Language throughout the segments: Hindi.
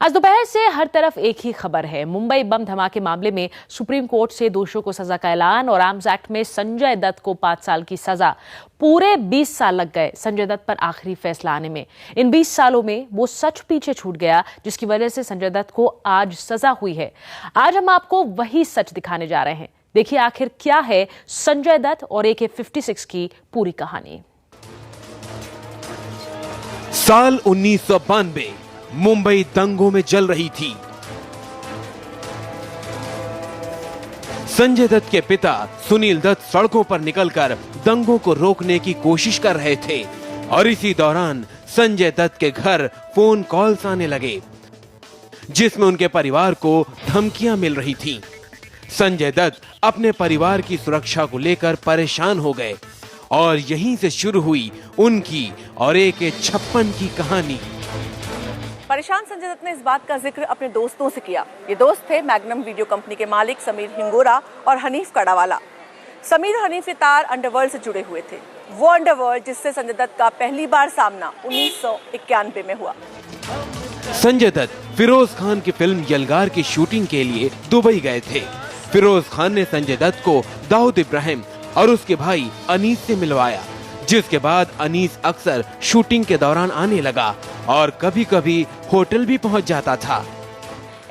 आज दोपहर से हर तरफ एक ही खबर है। मुंबई बम धमाके मामले में सुप्रीम कोर्ट से दोषियों को सजा का ऐलान और आर्म्स एक्ट में संजय दत्त को 5 साल की सजा। पूरे 20 साल लग गए संजय दत्त पर आखिरी फैसला आने में। इन 20 सालों में वो सच पीछे छूट गया जिसकी वजह से संजय दत्त को आज सजा हुई है। आज हम आपको वही सच दिखाने जा रहे हैं। देखिए आखिर क्या है संजय दत्त और AK-56 की पूरी कहानी। साल 1992 मुंबई दंगों में जल रही थी। संजय दत्त के पिता सुनील दत्त सड़कों पर निकलकर दंगों को रोकने की कोशिश कर रहे थे और इसी दौरान संजय दत्त के घर फोन कॉल्स आने लगे जिसमें उनके परिवार को धमकियां मिल रही थीं। संजय दत्त अपने परिवार की सुरक्षा को लेकर परेशान हो गए और यहीं से शुरू हुई उनकी और AK-56 की कहानी। परेशान संजय दत्त ने इस बात का जिक्र अपने दोस्तों से किया। ये दोस्त थे मैग्नम वीडियो कंपनी के मालिक समीर हिंगोरा और हनीफ कड़ावाला। समीर और हनीफ के तार अंडरवर्ल्ड से जुड़े हुए थे, वो अंडरवर्ल्ड जिससे संजय दत्त का पहली बार सामना 1991 में हुआ। संजय दत्त फिरोज खान की फिल्म यलगार की शूटिंग के लिए दुबई गए थे। फिरोज खान ने संजय दत्त को दाऊद इब्राहिम और उसके भाई अनीस से मिलवाया, जिसके बाद अनीस अक्सर शूटिंग के दौरान आने लगा और कभी-कभी होटल भी पहुंच जाता था।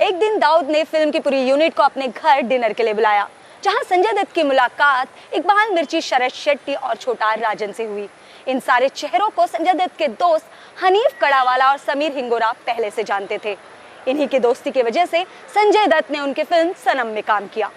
एक दिन दाऊद ने फिल्म की पूरी यूनिट को अपने घर डिनर के लिए बुलाया, जहां संजय दत्त की मुलाकात इकबाल मिर्ची, शरद शेट्टी और छोटा राजन से हुई। इन सारे चेहरों को संजय दत्त के दोस्त हनीफ कड़ावाला और समीर हिंगोरा पहले से जानते थे। इन्हीं की दोस्ती की वजह से संजय दत्त ने उनके फिल्म सनम में काम किया।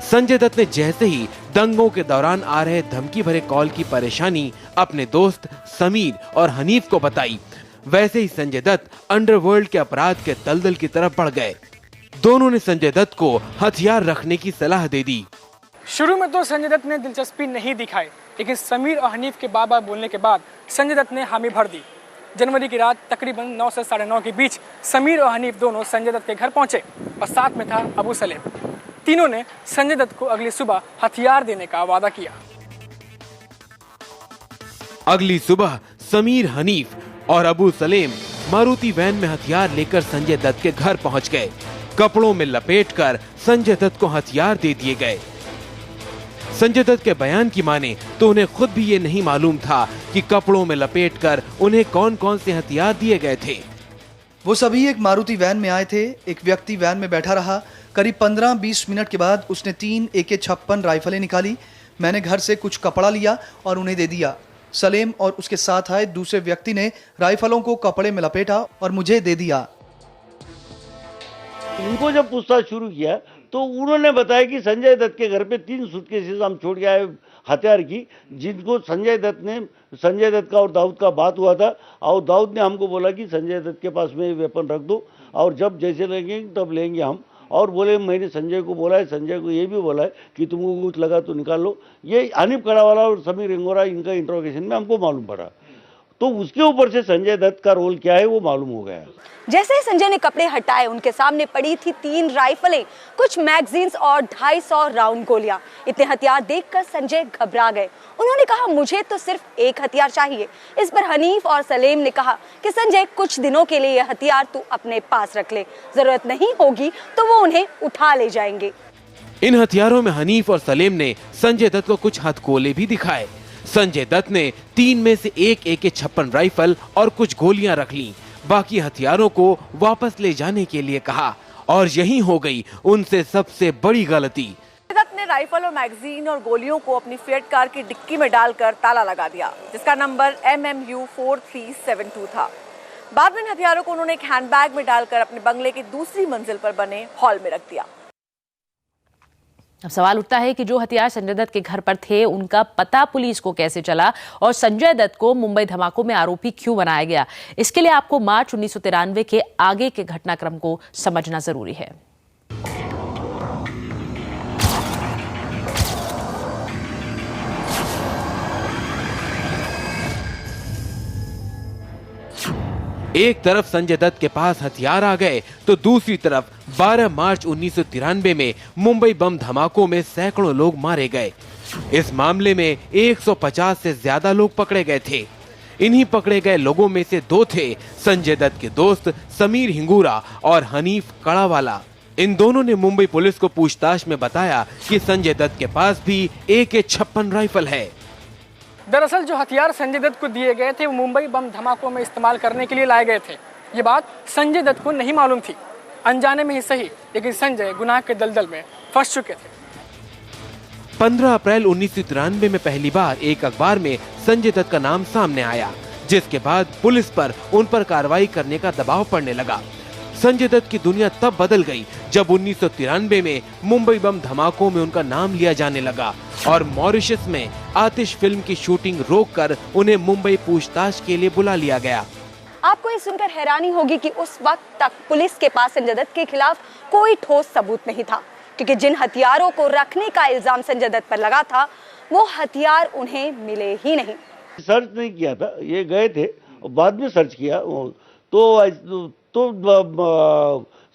संजय दत्त ने जैसे ही दंगों के दौरान आ रहे धमकी भरे कॉल की परेशानी अपने दोस्त समीर और हनीफ को बताई, वैसे ही संजय दत्त अंडरवर्ल्ड के अपराध के दलदल की तरफ बढ़ गए। दोनों ने संजय दत्त को हथियार रखने की सलाह दे दी। शुरू में तो संजय दत्त ने दिलचस्पी नहीं दिखाई, लेकिन समीर और हनीफ के बाबा बोलने के बाद संजय दत्त ने हामी भर दी। जनवरी की रात तकरीबन 9 से 9:30 के बीच समीर और हनीफ दोनों संजय दत्त के घर पहुंचे और साथ में था अबू सलेम। तीनों ने संजय दत्त को अगली सुबह हथियार देने का वादा किया। अगली सुबह समीर, हनीफ और अबू सलेम मारुति वैन में हथियार लेकर संजय दत्त के घर पहुंच गए। कपड़ों में लपेटकर संजय दत्त को हथियार दे दिए गए। संजय दत्त के बयान की माने तो उन्हें खुद भी ये नहीं मालूम था कि कपड़ों में लपेटकर उन्हें कौन कौन से हथियार दिए गए थे। वो सभी एक मारुति वैन में आए थे। एक व्यक्ति वैन में बैठा रहा। करीब 15-20 मिनट के बाद उसने 3 AK-56 राइफलें निकाली। मैंने घर से कुछ कपड़ा लिया और उन्हें दे दिया। सलेम और उसके साथ आए दूसरे व्यक्ति ने राइफलों को कपड़े में लपेटा और मुझे दे दिया। इनको जब पूछताछ शुरू किया तो उन्होंने बताया कि संजय दत्त के घर पे 3 सूटकेसेस हम छोड़ के आए हथियार की, जिनको संजय दत्त का और दाऊद का बात हुआ था और दाऊद ने हमको बोला कि संजय दत्त के पास में वेपन रख दो और जब जैसे लगेंगे तब लेंगे हम। और बोले मैंने संजय को बोला है, संजय को ये भी बोला है कि तुमको कुछ लगा तो निकाल लो। ये हनीफ कड़ावाला और समीर हिंगोरा इनका इंट्रोगेशन में हमको मालूम पड़ा, तो उसके ऊपर से संजय दत्त का रोल क्या है वो मालूम हो गया। जैसे ही संजय ने कपड़े हटाए, उनके सामने पड़ी थी 3 राइफलें, कुछ मैगजीन्स और 250 राउंड गोलियां। इतने हथियार देखकर संजय घबरा गए। उन्होंने कहा मुझे तो सिर्फ एक हथियार चाहिए। इस पर हनीफ और सलेम ने कहा कि संजय कुछ दिनों के लिए यह हथियार तू अपने पास रख ले, जरूरत नहीं होगी तो वो उन्हें उठा ले जाएंगे। इन हथियारों में हनीफ और सलेम ने संजय दत्त को कुछ हथकंडे भी दिखाए। संजय दत्त ने 3 में से एक AK-56 राइफल और कुछ गोलियां रख लीं। बाकी हथियारों को वापस ले जाने के लिए कहा और यही हो गई उनसे सबसे बड़ी गलती। दत्त ने राइफल और मैगजीन और गोलियों को अपनी फिएट कार की डिक्की में डालकर ताला लगा दिया, जिसका नंबर MMU 4372 था। बाद में इन हथियारों को उन्होंने एक हैंडबैग में डालकर अपने बंगले की दूसरी मंजिल पर बने हॉल में रख दिया। अब सवाल उठता है कि जो हथियार संजय दत्त के घर पर थे उनका पता पुलिस को कैसे चला और संजय दत्त को मुंबई धमाकों में आरोपी क्यों बनाया गया। इसके लिए आपको मार्च 1993 के आगे के घटनाक्रम को समझना जरूरी है। एक तरफ संजय दत्त के पास हथियार आ गए तो दूसरी तरफ 12 मार्च 1993 में मुंबई बम धमाकों में सैकड़ों लोग मारे गए। इस मामले में 150 से ज्यादा लोग पकड़े गए थे। इन्हीं पकड़े गए लोगों में से दो थे संजय दत्त के दोस्त समीर हिंगूरा और हनीफ कड़ावाला। इन दोनों ने मुंबई पुलिस को पूछताछ में बताया कि संजय दत्त के पास भी AK-56 राइफल है। दरअसल जो हथियार संजय दत्त को दिए गए थे वो मुंबई बम धमाकों में इस्तेमाल करने के लिए लाए गए थे। ये बात संजय दत्त को नहीं मालूम थी, अनजाने में ही सही, लेकिन संजय गुनाह के दलदल में फंस चुके थे। 15 अप्रैल 1993 में पहली बार एक अखबार में संजय दत्त का नाम सामने आया, जिसके बाद पुलिस पर उन पर कार्रवाई करने का दबाव पड़ने लगा। संजय दत्त की दुनिया तब बदल गई जब 1993 में मुंबई बम धमाकों में उनका नाम लिया जाने लगा और मॉरिशस में आतिश फिल्म की शूटिंग रोककर उन्हें मुंबई पूछताछ के लिए बुला लिया गया। आपको ये सुनकर हैरानी होगी कि उस वक्त तक पुलिस के पास संजय दत्त के खिलाफ कोई ठोस सबूत नहीं था, क्योंकि जिन हथियारों को रखने का इल्जाम संजय दत्त पर लगा था वो हथियार उन्हें मिले ही नहीं। सर्च नहीं किया था, ये गए थे और बाद में सर्च किया तो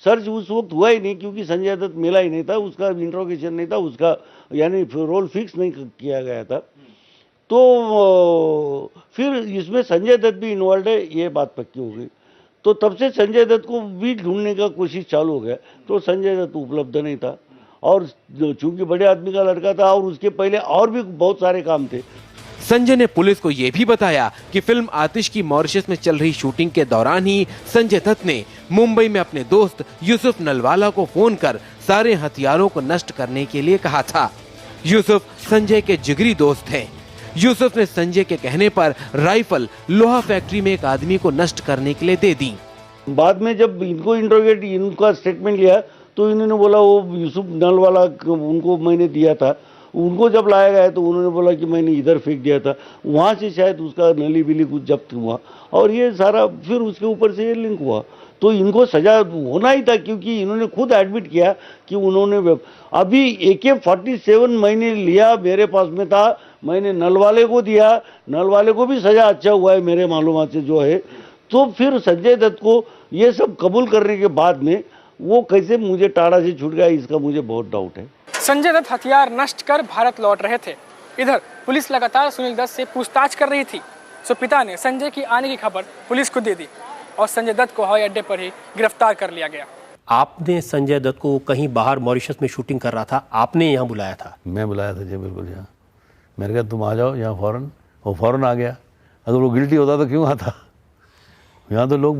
सर्च उस वक्त हुआ ही नहीं, क्योंकि संजय दत्त मिला ही नहीं था, उसका इंट्रोगेशन नहीं था, उसका यानी रोल फिक्स नहीं किया गया था। तो फिर इसमें संजय दत्त भी इन्वॉल्व है, ये बात पक्की हो गई। तो तब से संजय दत्त को भी ढूंढने का कोशिश चालू हो गया, तो संजय दत्त उपलब्ध नहीं था और चूंकि बड़े आदमी का लड़का था और उसके पहले और भी बहुत सारे काम थे। संजय ने पुलिस को यह भी बताया कि फिल्म आतिश की मॉरिशस में चल रही शूटिंग के दौरान ही संजय दत्त ने मुंबई में अपने दोस्त यूसुफ नलवाला को फोन कर सारे हथियारों को नष्ट करने के लिए कहा था। यूसुफ संजय के जिगरी दोस्त हैं। यूसुफ ने संजय के कहने पर राइफल लोहा फैक्ट्री में एक आदमी को नष्ट करने के लिए दे दी। बाद में जब इनको इंट्रोगेट इनका स्टेटमेंट लिया तो इन्होंने बोला वो यूसुफ नलवाला उनको मैंने दिया था। उनको जब लाया गया तो उन्होंने बोला कि मैंने इधर फेंक दिया था, वहाँ से शायद उसका नली बिली कुछ जब्त हुआ और ये सारा फिर उसके ऊपर से ये लिंक हुआ। तो इनको सजा होना ही था, क्योंकि इन्होंने खुद एडमिट किया कि उन्होंने अभी AK-47 मैंने लिया, मेरे पास में था, मैंने नलवाले को दिया, नलवाले को भी सजा अच्छा हुआ है मेरे मालूमात से जो है। तो फिर संजय दत्त को ये सब कबूल करने के बाद में वो कैसे मुझे टाड़ा से छूट गया, इसका मुझे बहुत डाउट है। संजय दत्त हथियार नष्ट कर भारत लौट रहे थे। इधर पुलिस लगातार सुनील दत्त से पूछताछ कर रही थी, सो पिता ने संजय की आने की खबर पुलिस को दे दी और संजय दत्त को हवाई अड्डे पर ही गिरफ्तार कर लिया गया। आपने संजय दत्त को कहीं बाहर मॉरिशस में शूटिंग कर रहा था, आपने यहाँ बुलाया था? मैं बुलाया था जी, बिल्कुल। यहाँ मैंने कहा तुम आ जाओ यहाँ फौरन, वो फौरन आ गया। अगर वो गिल्टी होता तो क्यों आता? यहाँ तो लोग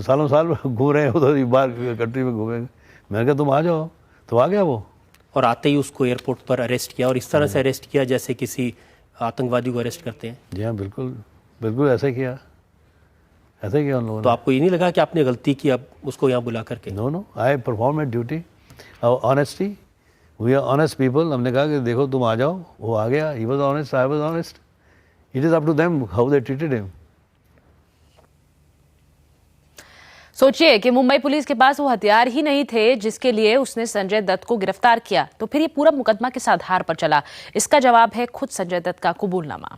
सालों साल घूम रहे हैं, उधर बाहर कंट्री में घूमेंगे। मैंने कहा तुम आ जाओ, तो आ गया वो। और आते ही उसको एयरपोर्ट पर अरेस्ट किया और इस तरह से अरेस्ट किया जैसे किसी आतंकवादी को अरेस्ट करते हैं? जी हाँ, बिल्कुल बिल्कुल ऐसा किया, ऐसा किया उन लोगों ने। तो आपको ये नहीं लगा कि आपने गलती की अब उसको यहाँ बुला करके? No, I perform my duty, honesty, we are honest people. हमने कहा कि देखो तुम आ जाओ, वो आ गया, he was honest, I was honest. It is up to them how they treated him. सोचिए कि मुंबई पुलिस के पास वो हथियार ही नहीं थे जिसके लिए उसने संजय दत्त को गिरफ्तार किया, तो फिर ये पूरा मुकदमा किस आधार पर चला? इसका जवाब है खुद संजय दत्त का कबूलनामा।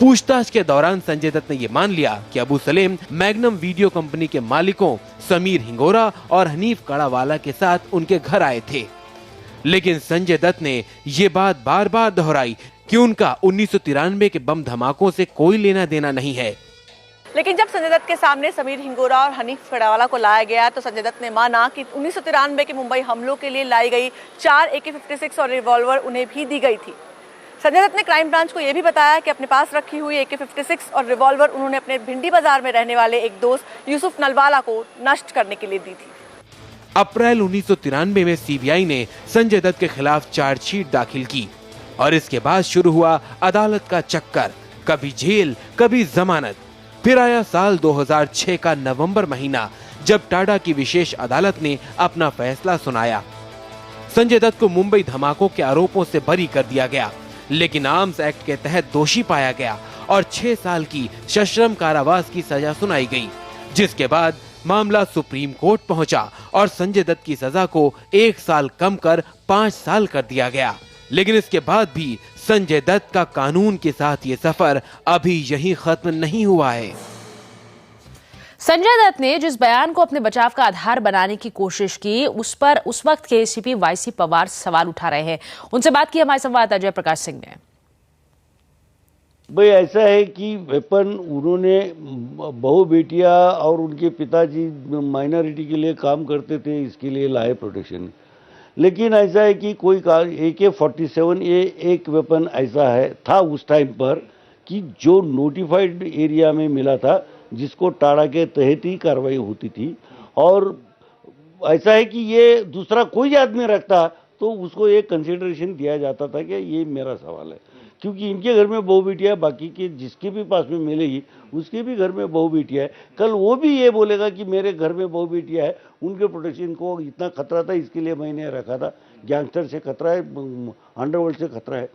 पूछताछ के दौरान संजय दत्त ने यह मान लिया कि Abu Salem magnum video company के मालिकों समीर हिंगोरा और हनीफ कड़ावाला के साथ उनके घर आए थे। लेकिन संजय दत्त ने ये बात बार बार दोहराई कि उनका 1993 के बम धमाकों से कोई लेना देना नहीं है। लेकिन जब संजय दत्त के सामने समीर हिंगोरा और हनीफ कड़ावाला को लाया गया तो संजय दत्त ने माना कि 1993 के मुंबई हमलों के लिए लाई गई 4 AK-56 और रिवॉल्वर उन्हें भी दी गई थी। संजय दत्त ने क्राइम ब्रांच को यह भी बताया कि अपने पास रखी हुई AK-56 और रिवॉल्वर उन्होंने अपने भिंडी बाजार में रहने वाले एक दोस्त यूसुफ नलवाला को नष्ट करने के लिए दी थी। अप्रैल 1993 में सीबीआई ने संजय दत्त के खिलाफ चार्जशीट दाखिल की और इसके बाद शुरू हुआ अदालत का चक्कर, कभी जेल कभी जमानत। फिर आया साल 2006 का नवंबर महीना, जब टाडा की विशेष अदालत ने अपना फैसला सुनाया। संजय दत्त को मुंबई धमाकों के आरोपों से बरी कर दिया गया, लेकिन आर्म्स एक्ट के तहत दोषी पाया गया और 6 साल की सश्रम कारावास की सजा सुनाई गई, जिसके बाद मामला सुप्रीम कोर्ट पहुंचा और संजय दत्त की सजा को 1 साल कम कर 5 साल कर दिया गया। लेकिन इसके बाद भी संजय दत्त का कानून के साथ ये सफर अभी यहीं खत्म नहीं हुआ है। संजय दत्त ने जिस बयान को अपने बचाव का आधार बनाने की कोशिश की, उस पर उस वक्त के एसीपी वाईसी पवार सवाल उठा रहे हैं। उनसे बात की हमारे संवाददाता जय प्रकाश सिंह ने। भाई ऐसा है कि वेपन उन्होंने बहू बेटियां और उनके पिताजी माइनॉरिटी के लिए काम करते थे, इसके लिए लाए प्रोटेक्शन। लेकिन ऐसा है कि कोई AK-47 ये एक वेपन ऐसा है था उस टाइम पर कि जो नोटिफाइड एरिया में मिला था, जिसको टाड़ा के तहत ही कार्रवाई होती थी। और ऐसा है कि ये दूसरा कोई आदमी रखता तो उसको एक कंसिडरेशन दिया जाता था कि ये मेरा सवाल है, क्योंकि इनके घर में बहू बेटियां है, बाकी के जिसके भी पास में मिलेगी उसके भी घर में बहू बेटियां है। कल वो भी ये बोलेगा कि मेरे घर में बहू बेटियां है, उनके प्रोटेक्शन को इतना खतरा था, इसके लिए मैंने रखा था। गैंगस्टर से खतरा है, अंडरवर्ल्ड से खतरा है।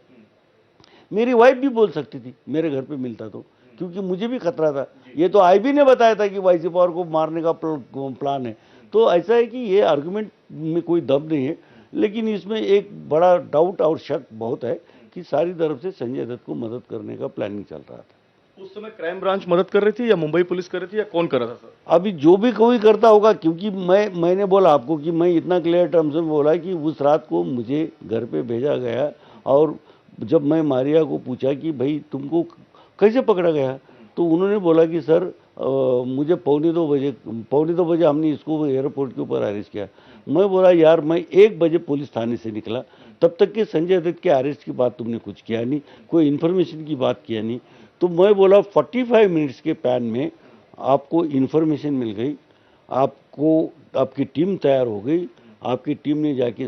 मेरी वाइफ भी बोल सकती थी मेरे घर पे मिलता तो, क्योंकि मुझे भी खतरा था। ये तो आईबी ने बताया था कि वाईसी पवार को मारने का प्लान है। तो ऐसा है कि ये आर्गुमेंट में कोई दम नहीं है, लेकिन इसमें एक बड़ा डाउट और शक बहुत है कि सारी तरफ से संजय दत्त को मदद करने का प्लानिंग चल रहा था। उस समय क्राइम ब्रांच मदद कर रही थी या मुंबई पुलिस कर रही थी या कौन कर रहा था सर? अभी जो भी कोई करता होगा, क्योंकि मैंने बोला आपको कि मैं इतना क्लियर टर्म्स में बोला कि उस रात को मुझे घर पे भेजा गया, और जब मैं मारिया को पूछा कि भाई तुमको कैसे पकड़ा गया, तो उन्होंने बोला कि सर मुझे पौने दो बजे हमने इसको एयरपोर्ट के ऊपर अरेस्ट किया। मैं बोला यार मैं 1 बजे पुलिस थाने से निकला, तब तक के संजय दत्त के अरेस्ट की बात तुमने कुछ किया नहीं, कोई इन्फॉर्मेशन की बात किया नहीं। तो मैं बोला 45 मिनट्स के पैन में आपको इन्फॉर्मेशन मिल गई, आपको आपकी टीम तैयार हो गई, आपकी टीम ने जाके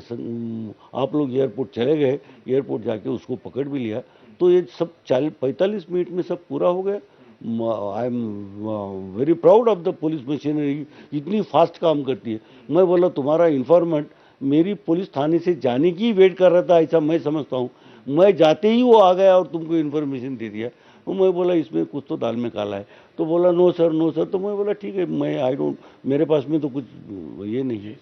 आप लोग एयरपोर्ट चले गए, एयरपोर्ट जाके उसको पकड़ भी लिया। तो ये सब 45 मिनट में सब पूरा हो गया। I am very proud of the police machinery, इतनी फास्ट काम करती है। मैं बोला तुम्हारा इन्फॉर्मेंट मेरी पुलिस थाने से जाने की वेट कर रहा था, ऐसा मैं समझता हूँ। मैं जाते ही वो आ गया और तुमको इन्फॉर्मेशन दे दिया। तो मैं बोला इसमें कुछ तो दाल में काला है। तो बोला नो सर नो सर। तो मैं बोला ठीक है, मैं मेरे पास में तो कुछ ये नहीं है।